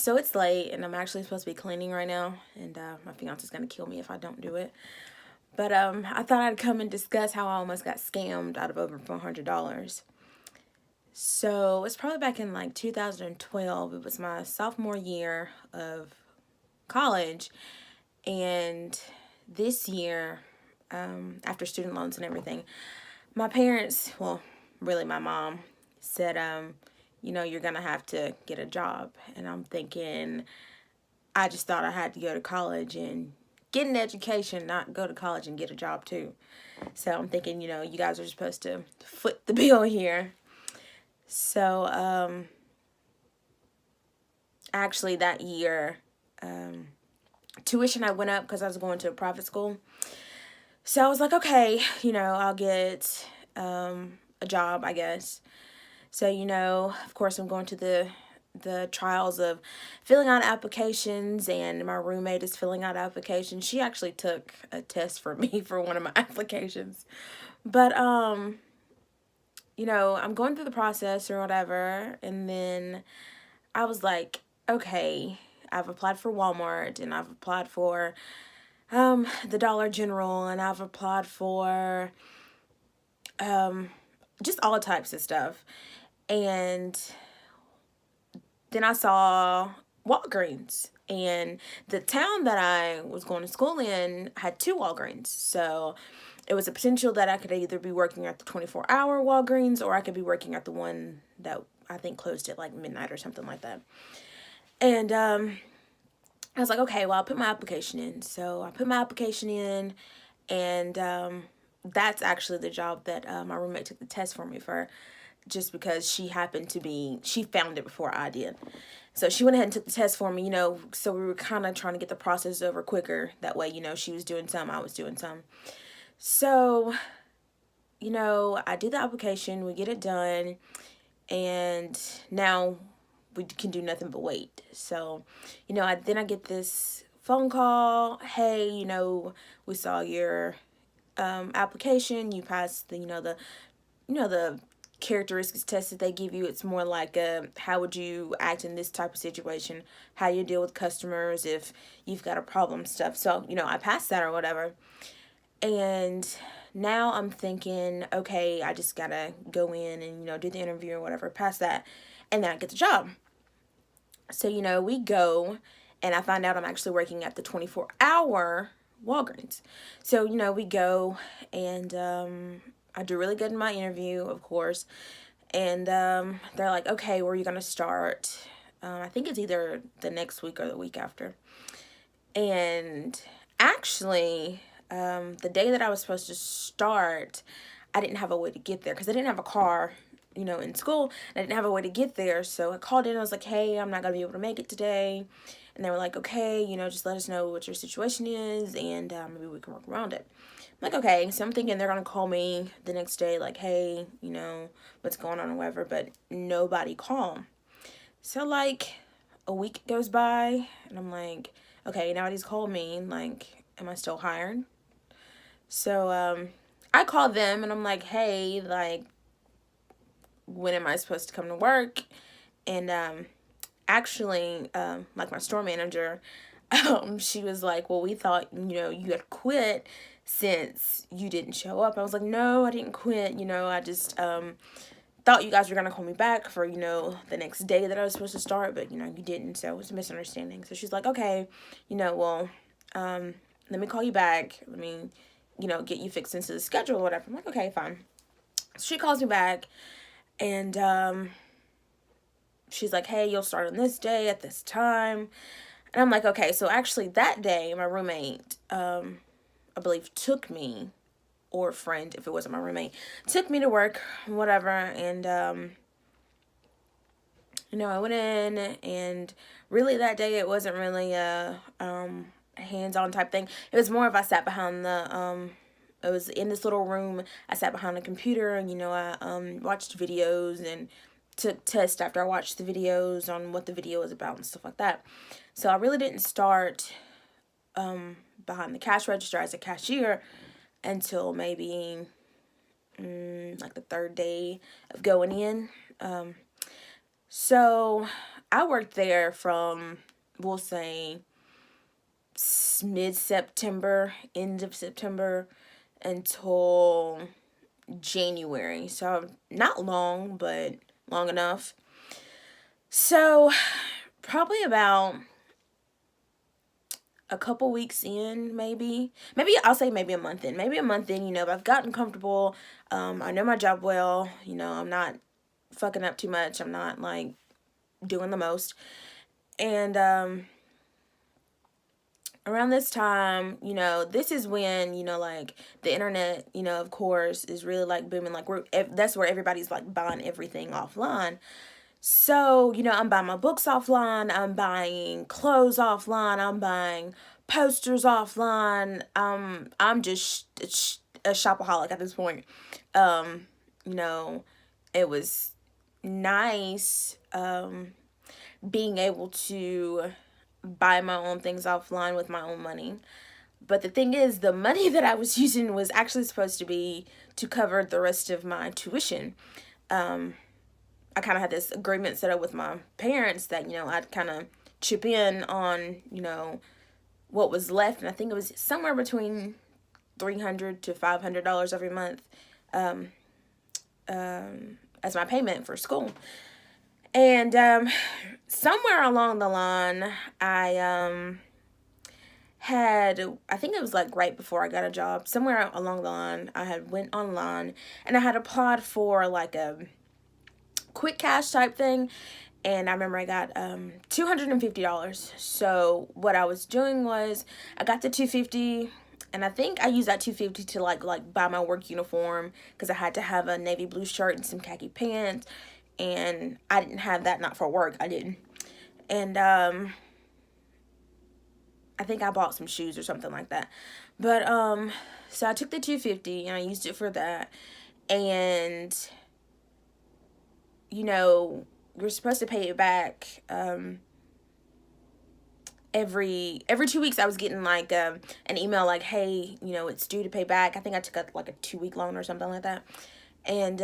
So it's late, and I'm actually supposed to be cleaning right now, and my fiance's gonna kill me if I don't do it. But I thought I'd come and discuss how I almost got scammed out of over $400. So it's probably back in like 2012. It was my sophomore year of college, and this year, after student loans and everything, my parents, well, really my mom, said, you're gonna have to get a job. And I'm thinking, I just thought I had to go to college and get an education, not go to college and get a job too. So I'm thinking, you guys are supposed to foot the bill here. So actually that year, tuition I went up because I was going to a private school. So I was like, okay, I'll get a job, I guess. So, of course, I'm going to the trials of filling out applications, and my roommate is filling out applications. She actually took a test for me for one of my applications. But, I'm going through the process or whatever, and then I was like, okay, I've applied for Walmart, and I've applied for the Dollar General, and I've applied for just all types of stuff. And then I saw Walgreens, and the town that I was going to school in had two Walgreens. So it was a potential that I could either be working at the 24-hour Walgreens, or I could be working at the one that I think closed at like midnight or something like that. And I was like, okay, well, I'll put my application in. So I put my application in, and that's actually the job that my roommate took the test for me for, just because she found it before I did. So she went ahead and took the test for me, so we were kind of trying to get the process over quicker. That way, she was doing some, I was doing some. So, I do the application, we get it done, and now we can do nothing but wait. So, then I get this phone call, hey, we saw your application, you passed the characteristics test that they give you. It's more like how would you act in this type of situation, how you deal with customers if you've got a problem stuff. So I passed that or whatever, and now I'm thinking, okay, I just gotta go in and do the interview or whatever, pass that, and then I get the job. So we go, and I find out I'm actually working at the 24-hour Walgreens. So we go, and I do really good in my interview, of course. And they're like, okay, where are you going to start? I think it's either the next week or the week after. And actually, the day that I was supposed to start, I didn't have a way to get there because I didn't have a car, in school. And I didn't have a way to get there. So I called in. I was like, hey, I'm not going to be able to make it today. And they were like, okay, just let us know what your situation is, and maybe we can work around it. I'm like, okay. So I'm thinking they're going to call me the next day, like, hey, what's going on or whatever, but nobody called. So, like, a week goes by, and I'm like, okay, nobody's called me. Like, am I still hired? So, I called them, and I'm like, hey, like, when am I supposed to come to work? And, actually, like my store manager, she was like, well, we thought, you had quit since you didn't show up. I was like, no, I didn't quit. I just thought you guys were going to call me back for, the next day that I was supposed to start, but, you didn't. So it was a misunderstanding. So she's like, okay, well, let me call you back. Let me, get you fixed into the schedule or whatever. I'm like, okay, fine. So she calls me back, and she's like, hey, you'll start on this day at this time. And I'm like, okay. So actually that day, my roommate, I believe, took me, or a friend, if it wasn't my roommate, took me to work, whatever. And, I went in, and really that day it wasn't really a hands-on type thing. It was more of I sat behind it was in this little room. I sat behind a computer, and, I watched videos and took tests after I watched the videos on what the video was about and stuff like that. So I really didn't start behind the cash register as a cashier until maybe like the third day of going in. So I worked there from, we'll say, mid-September, end of September, until January. So not long, but long enough. So probably about a couple weeks in, maybe I'll say maybe a month in, but I've gotten comfortable. I know my job well. I'm not fucking up too much. I'm not like doing the most. And around this time, this is when, like the internet, of course, is really like booming. Like that's where everybody's like buying everything offline. So, I'm buying my books offline, I'm buying clothes offline, I'm buying posters offline. I'm just a shopaholic at this point. Um, you know, it was nice being able to buy my own things offline with my own money. But the thing is, the money that I was using was actually supposed to be to cover the rest of my tuition. I kind of had this agreement set up with my parents that, I'd kind of chip in on, what was left. And I think it was somewhere between $300 to $500 every month as my payment for school. And somewhere along the line, I think it was like right before I got a job, somewhere along the line, I had went online and I had applied for like a quick cash type thing, and I remember I got $250. So what I was doing was I got the $250, and I think I used that $250 to like buy my work uniform, because I had to have a navy blue shirt and some khaki pants, and I didn't have that, not for work, I didn't. And I think I bought some shoes or something like that. But so I took the $250 and I used it for that. And you're supposed to pay it back every 2 weeks. I was getting like an email like, hey, it's due to pay back. I think I took like a 2-week loan or something like that. And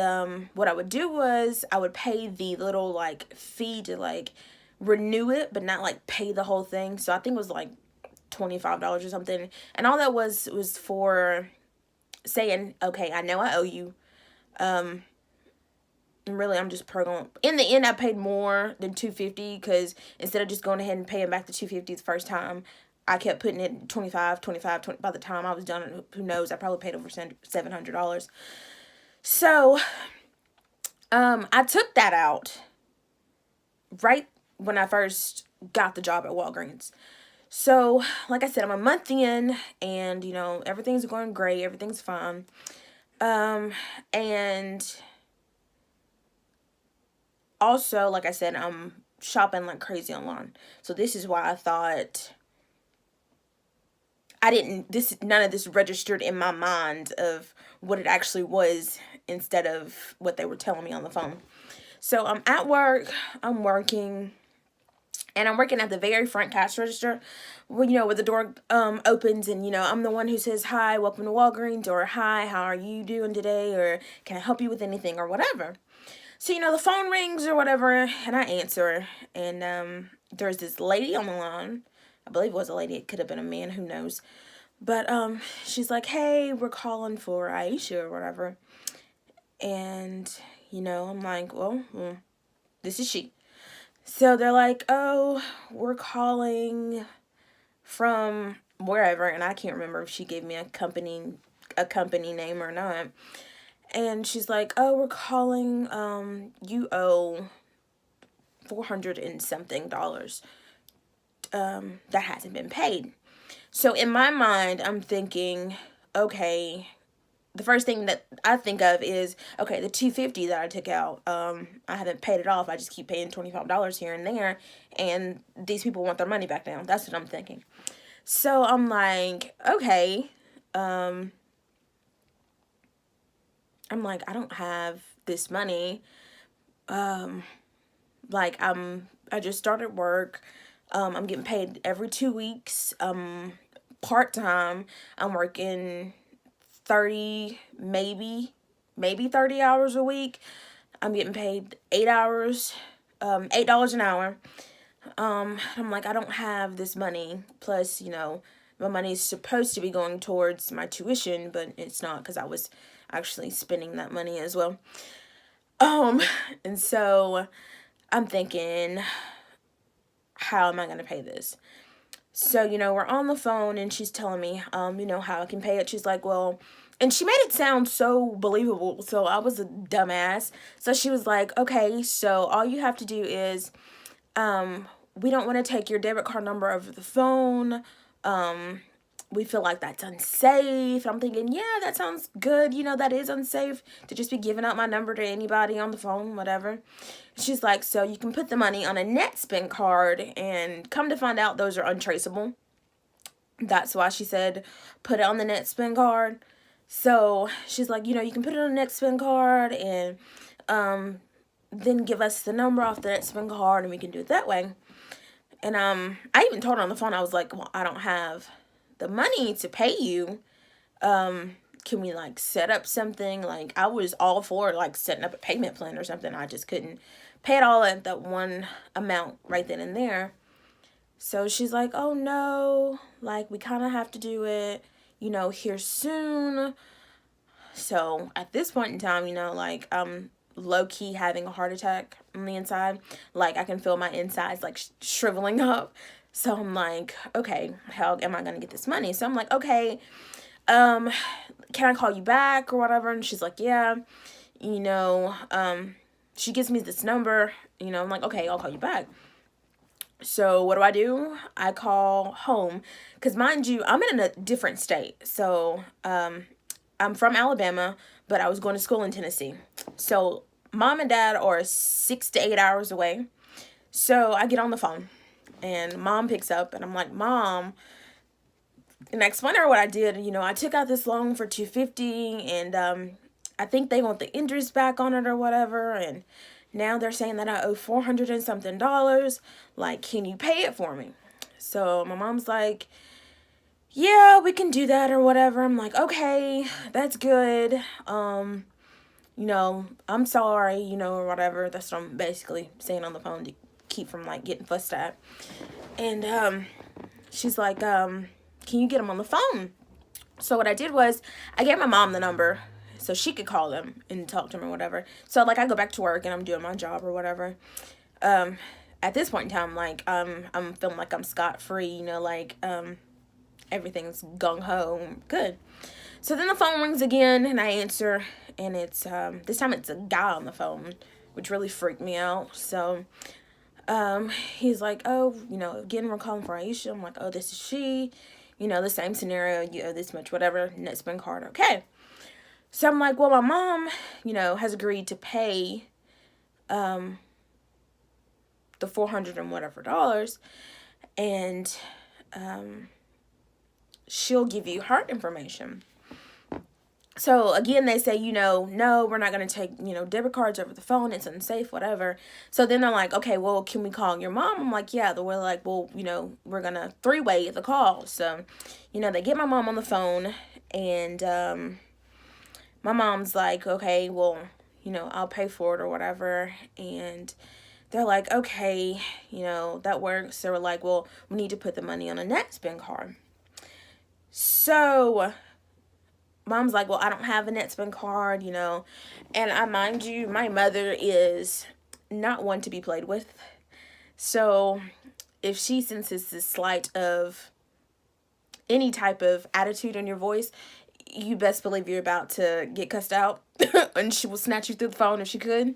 what I would do was I would pay the little like fee to like renew it, but not like pay the whole thing. So I think it was like $25 or something. And all that was for saying, okay, I know I owe you. And really, I'm just in the end, I paid more than $250, because instead of just going ahead and paying back the $250 the first time, I kept putting it 25. By the time I was done, who knows, I probably paid over $700. So, I took that out right when I first got the job at Walgreens. So, like I said, I'm a month in, and, everything's going great, everything's fine. And also, like I said, I'm shopping like crazy online. So this is why I thought none of this registered in my mind of what it actually was, instead of what they were telling me on the phone. So I'm at work, I'm working, and I'm working at the very front cash register, where the door opens, and, I'm the one who says, hi, welcome to Walgreens, or hi, how are you doing today, or can I help you with anything, or whatever. So, the phone rings or whatever, and I answer, and there's this lady on the line. I believe it was a lady. It could have been a man. Who knows? But she's like, hey, we're calling for Aisha or whatever. And, I'm like, well, this is she. So they're like, oh, we're calling from wherever, and I can't remember if she gave me a company name or not. And she's like, oh, we're calling, you owe $400 and something that hasn't been paid. So in my mind, I'm thinking, okay, the first thing that I think of is, okay, the $250 that I took out, I haven't paid it off. I just keep paying $25 here and there, and these people want their money back now. That's what I'm thinking. So I'm like, okay, I'm like, I don't have this money. I just started work. I'm getting paid every 2 weeks. Part-time. I'm working 30, maybe 30 hours a week. I'm getting paid 8 hours $8 an hour. I'm like, I don't have this money. Plus, my money is supposed to be going towards my tuition, but it's not because I was actually spending that money as well. And so I'm thinking, how am I going to pay this? So, we're on the phone and she's telling me, how I can pay it. She's like, well, and she made it sound so believable. So I was a dumbass. So she was like, okay, so all you have to do is, we don't want to take your debit card number over the phone. We feel like that's unsafe. I'm thinking, yeah, that sounds good. That is unsafe to just be giving out my number to anybody on the phone, whatever. She's like, so you can put the money on a net spend card, and come to find out those are untraceable. That's why she said, put it on the net spend card. So she's like, you can put it on a net spend card and then give us the number off the net spend card and we can do it that way. And I even told her on the phone, I was like, well, I don't have the money to pay you. Can we set up something? I was all for setting up a payment plan or something. I just couldn't pay it all at that one amount right then and there. So she's like, oh no, we kind of have to do it, here soon. So at this point in time, I'm low-key having a heart attack on the inside. I can feel my insides shriveling up. So I'm like, okay, how am I gonna get this money? So I'm like, okay, can I call you back or whatever? And she's like, yeah. She gives me this number. I'm like, okay, I'll call you back. So what do? I call home, because mind you, I'm in a different state. So I'm from Alabama, but I was going to school in Tennessee. So mom and dad are 6 to 8 hours away. So I get on the phone and mom picks up and I'm like, Mom, and I explain to her what I did. I took out this loan for $250 and I think they want the interest back on it or whatever. And now they're saying that I owe $400 and something. Can you pay it for me? So my mom's like, yeah, we can do that or whatever. I'm like, okay, that's good. I'm sorry, or whatever. That's what I'm basically saying on the phone to keep from getting fussed at. And she's like, can you get them on the phone? So what I did was I gave my mom the number so she could call them and talk to them or whatever. So I go back to work and I'm doing my job or whatever. At this point in time, I'm feeling like I'm scot-free, everything's gung-ho, good. So then the phone rings again and I answer, and it's this time it's a guy on the phone, which really freaked me out. So he's like, oh, again, we're calling for Aisha. I'm like, oh, this is she. The same scenario, you owe this much, whatever, net spend card, okay. So I'm like, well, my mom, has agreed to pay the $400 and whatever dollars, and she'll give you her information. So again, they say, no, we're not going to take, debit cards over the phone. It's unsafe, whatever. So then they're like, okay, well, can we call your mom? I'm like, yeah. We're like, well, we're going to three-way the call. So, they get my mom on the phone, and my mom's like, okay, well, I'll pay for it or whatever. And they're like, okay, that works. So we're like, well, we need to put the money on a net spend card. So mom's like, well, I don't have a net spend card, and I mind you, my mother is not one to be played with. So if she senses this slight of any type of attitude in your voice, you best believe you're about to get cussed out and she will snatch you through the phone if she could.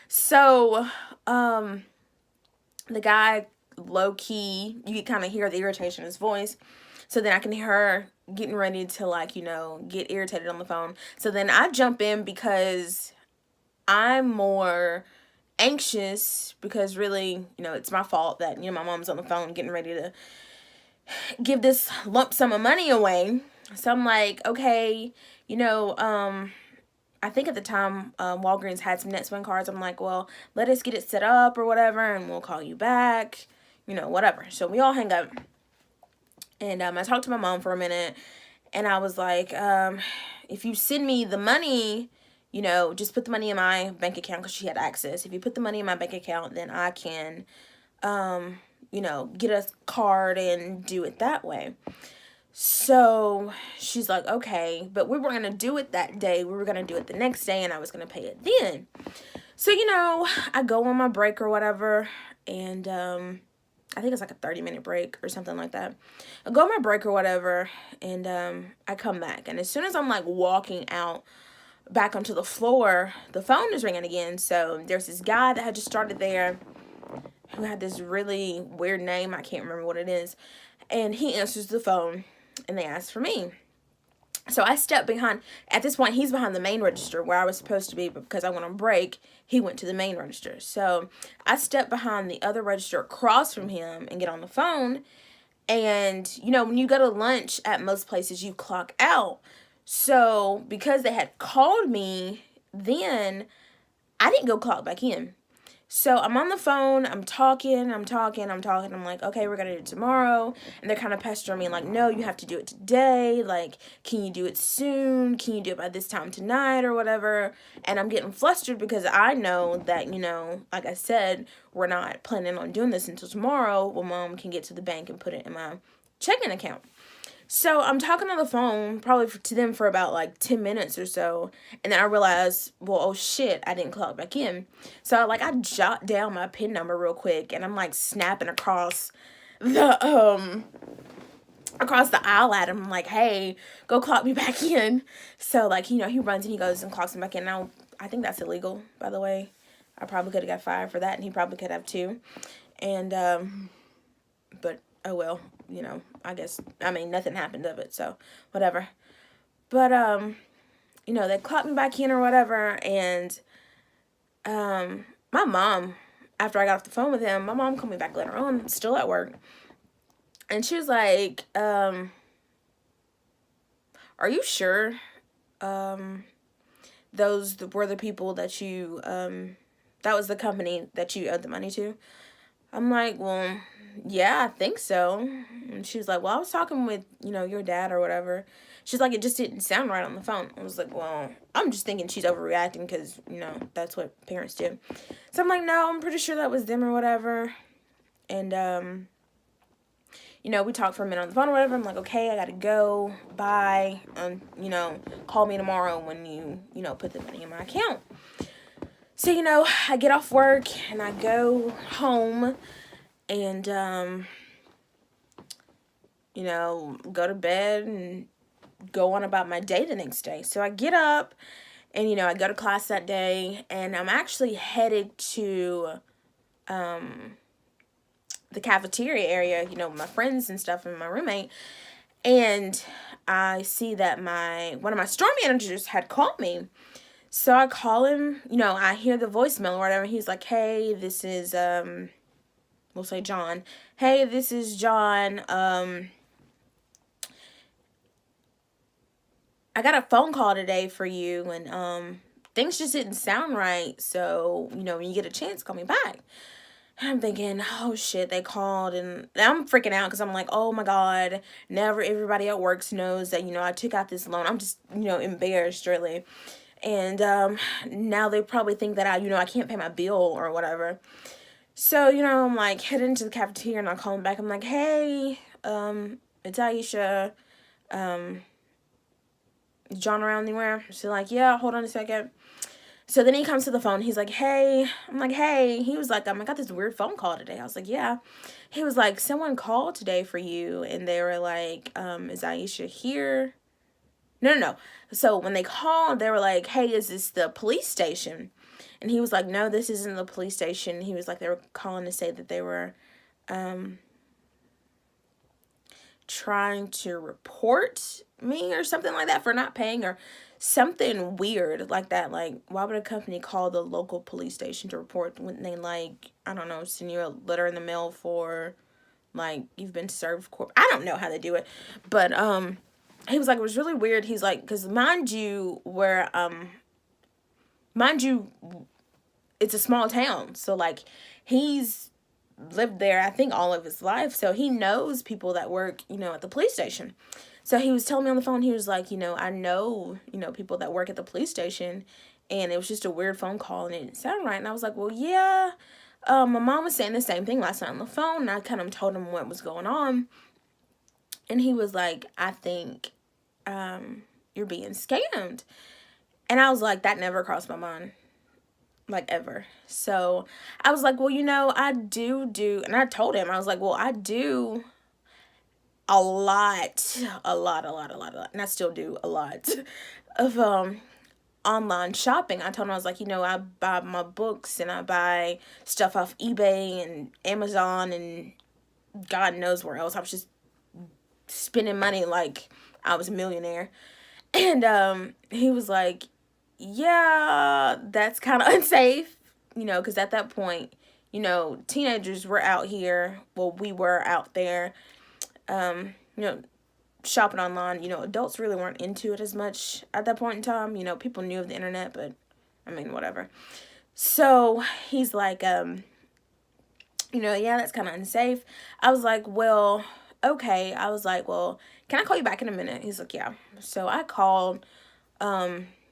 So the guy, low key, you can kind of hear the irritation in his voice. So then I can hear her getting ready to get irritated on the phone. So then I jump in because I'm more anxious, because really, it's my fault that, my mom's on the phone getting ready to give this lump sum of money away. So I'm like, okay, I think at the time, Walgreens had some net spend cards. I'm like, well, let us get it set up or whatever, and we'll call you back, whatever. So we all hang up. And I talked to my mom for a minute, and I was like, if you send me the money, just put the money in my bank account, because she had access. If you put the money in my bank account, then I can, get a card and do it that way. So she's like, okay, but we weren't going to do it that day. We were going to do it the next day, and I was going to pay it then. So, I go on my break or whatever, and I think it's like a 30-minute break or something like that. I go on my break or whatever, and I come back. And as soon as I'm, like, walking out back onto the floor, the phone is ringing again. So there's this guy that had just started there who had this really weird name. I can't remember what it is. And he answers the phone, and they ask for me. So I step behind. At this point, he's behind the main register where I was supposed to be, but because I went on break, he went to the main register. So I step behind the other register across from him and get on the phone. And, when you go to lunch at most places, you clock out. So because they had called me then, I didn't go clock back in. So I'm on the phone, I'm talking. I'm like, okay, we're going to do it tomorrow. And they're kind of pestering me like, no, you have to do it today. Like, can you do it soon? Can you do it by this time tonight or whatever? And I'm getting flustered because I know that, like I said, we're not planning on doing this until tomorrow when Mom can get to the bank and put it in my checking account. So I'm talking on the phone probably to them for about like 10 minutes or so. And then I realized, well, oh shit, I didn't clock back in. So I jot down my PIN number real quick, and I'm like snapping across the aisle at him. I'm like, hey, go clock me back in. So he runs and he goes and clocks me back in. Now, I think that's illegal, by the way. I probably could have got fired for that, and he probably could have too. And, but oh well, I guess, nothing happened of it, so whatever. But, they clocked me back in or whatever, and, my mom, after I got off the phone with him, my mom called me back later on, still at work, and she was like, are you sure, those were the people that you, that was the company that you owed the money to? I'm like, well, yeah, I think so. And she was like, well, I was talking with, your dad or whatever. She's like, it just didn't sound right on the phone. I was like, well, I'm just thinking she's overreacting because, that's what parents do. So I'm like, no, I'm pretty sure that was them or whatever. And, we talked for a minute on the phone or whatever. I'm like, okay, I got to go. Bye. Call me tomorrow when you, put the money in my account. So, I get off work and I go home and, go to bed and go on about my day the next day. So I get up and, I go to class that day, and I'm actually headed to, the cafeteria area, with my friends and stuff and my roommate. And I see that one of my store managers had called me. So I call him, I hear the voicemail or whatever. He's like, hey, this is, we'll say John. Hey, this is John. I got a phone call today for you, and things just didn't sound right. So, when you get a chance, call me back. And I'm thinking, oh shit, they called, and I'm freaking out because I'm like, oh my God, never everybody at work knows that, I took out this loan. I'm just, embarrassed really. And now they probably think that I can't pay my bill or whatever. So, I'm like heading to the cafeteria, and I call him back. I'm like, hey, it's Aisha. Is John around anywhere? She's like, yeah, hold on a second. So then he comes to the phone. He's like, hey. I'm like, hey. He was like, I got this weird phone call today. I was like, yeah. He was like, someone called today for you, and they were like, is Aisha here? No. So when they called, they were like, hey, is this the police station? And he was like, no, this isn't the police station. He was like, they were calling to say that they were trying to report me or something like that for not paying, or something weird like that. Like, why would a company call the local police station to report when they, like, I don't know, send you a letter in the mail for, like, you've been served court? I don't know how they do it, but he was like, it was really weird. He's like, because mind you, it's a small town. So, like, he's lived there, I think, all of his life. So he knows people that work, at the police station. So he was telling me on the phone, he was like, I know, people that work at the police station. and it was just a weird phone call, and it didn't sound right. And I was like, well, yeah, my mom was saying the same thing last night on the phone, and I kind of told him what was going on. And he was like, I think you're being scammed. And I was like, that never crossed my mind, like, ever. So I was like, well, I do. And I told him, I was like, well, I do a lot. And I still do a lot of online shopping. I told him, I was like, I buy my books and I buy stuff off eBay and Amazon and God knows where else. I was just spending money like I was a millionaire. And he was like, yeah, that's kind of unsafe, because at that point, teenagers were out here. Well, we were out there, shopping online. Adults really weren't into it as much at that point in time. People knew of the internet, but I mean, whatever. So he's like, yeah, that's kind of unsafe. I was like, well, okay. I was like, well, can I call you back in a minute? He's like, yeah. So I called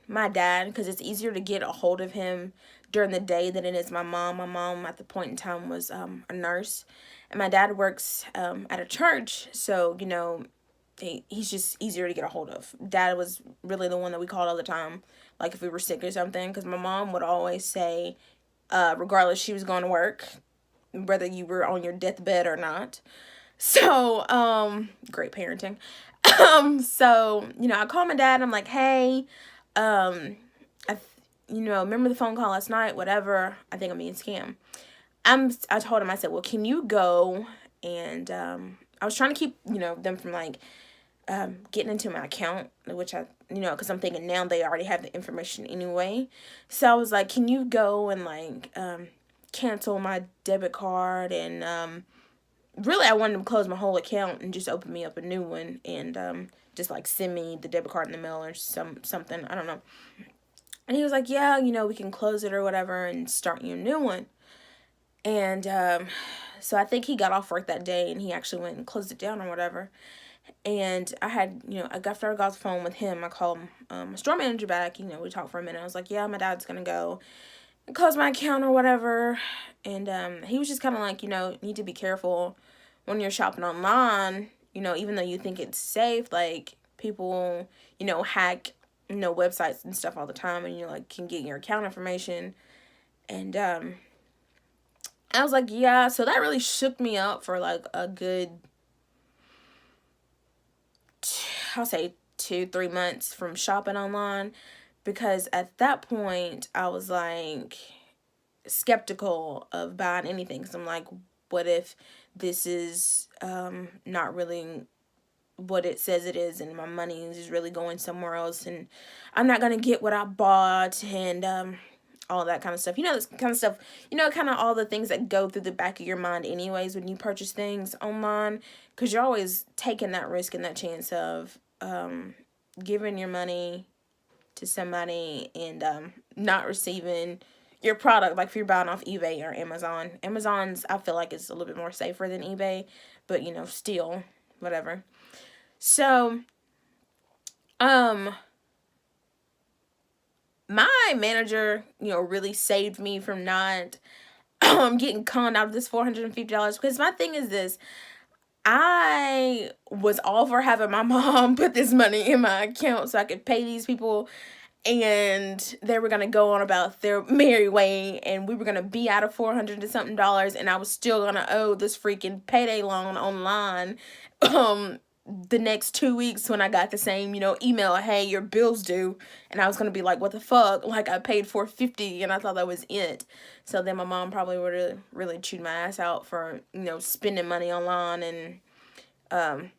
my dad, because it's easier to get a hold of him during the day than it is my mom. My mom at the point in time was a nurse, and my dad works at a church, so he's just easier to get a hold of. Dad was really the one that we called all the time, like if we were sick or something, because my mom would always say, regardless, she was going to work, whether you were on your deathbed or not. So great parenting. So I called my dad and I'm like, hey, remember the phone call last night, whatever, I think I'm being scammed. I told him, I said, well, can you go and, I was trying to keep, them from like, getting into my account, which I, because I'm thinking now they already have the information anyway. So I was like, can you go and like, cancel my debit card? And, really, I wanted to close my whole account and just open me up a new one and, just like send me the debit card in the mail or something. I don't know. And he was like, yeah, we can close it or whatever and start you a new one. And so I think he got off work that day and he actually went and closed it down or whatever. And I had, after I got off the phone with him, I called my store manager back. We talked for a minute. I was like, yeah, my dad's going to go and close my account or whatever. And he was just kind of like, you need to be careful when you're shopping online, even though you think it's safe, like people, hack, websites and stuff all the time, and you like can get your account information. And I was like, yeah. So that really shook me up for like a good, I'll say 2-3 months from shopping online, because at that point I was like skeptical of buying anything. So I'm like, what if this is not really what it says it is, and my money is really going somewhere else, and I'm not gonna get what I bought, and all that kind of stuff. This kind of stuff, kind of all the things that go through the back of your mind anyways when you purchase things online, because you're always taking that risk and that chance of giving your money to somebody and not receiving your product. Like if you're buying off eBay or Amazon. Amazon's, I feel like, is a little bit more safer than eBay, but still, whatever. So, my manager, really saved me from not getting conned out of this $450. Because my thing is this, I was all for having my mom put this money in my account so I could pay these people, and they were going to go on about their merry way, and we were going to be out of $400 and something, and I was still going to owe this freaking payday loan online the next 2 weeks when I got the same, email, hey, your bill's due. And I was going to be like, what the fuck? Like, I paid $450 and I thought that was it. So then my mom probably would have really chewed my ass out for, spending money online and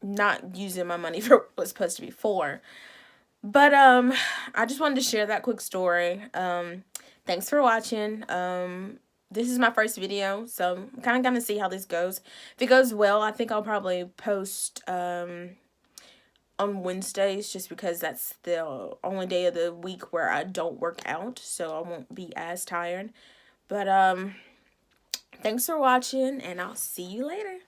not using my money for what it was supposed to be for. But I just wanted to share that quick story. Thanks for watching. This is my first video, so I'm kind of going to see how this goes. If it goes well, I think I'll probably post on Wednesdays, just because that's the only day of the week where I don't work out, so I won't be as tired. But thanks for watching, and I'll see you later.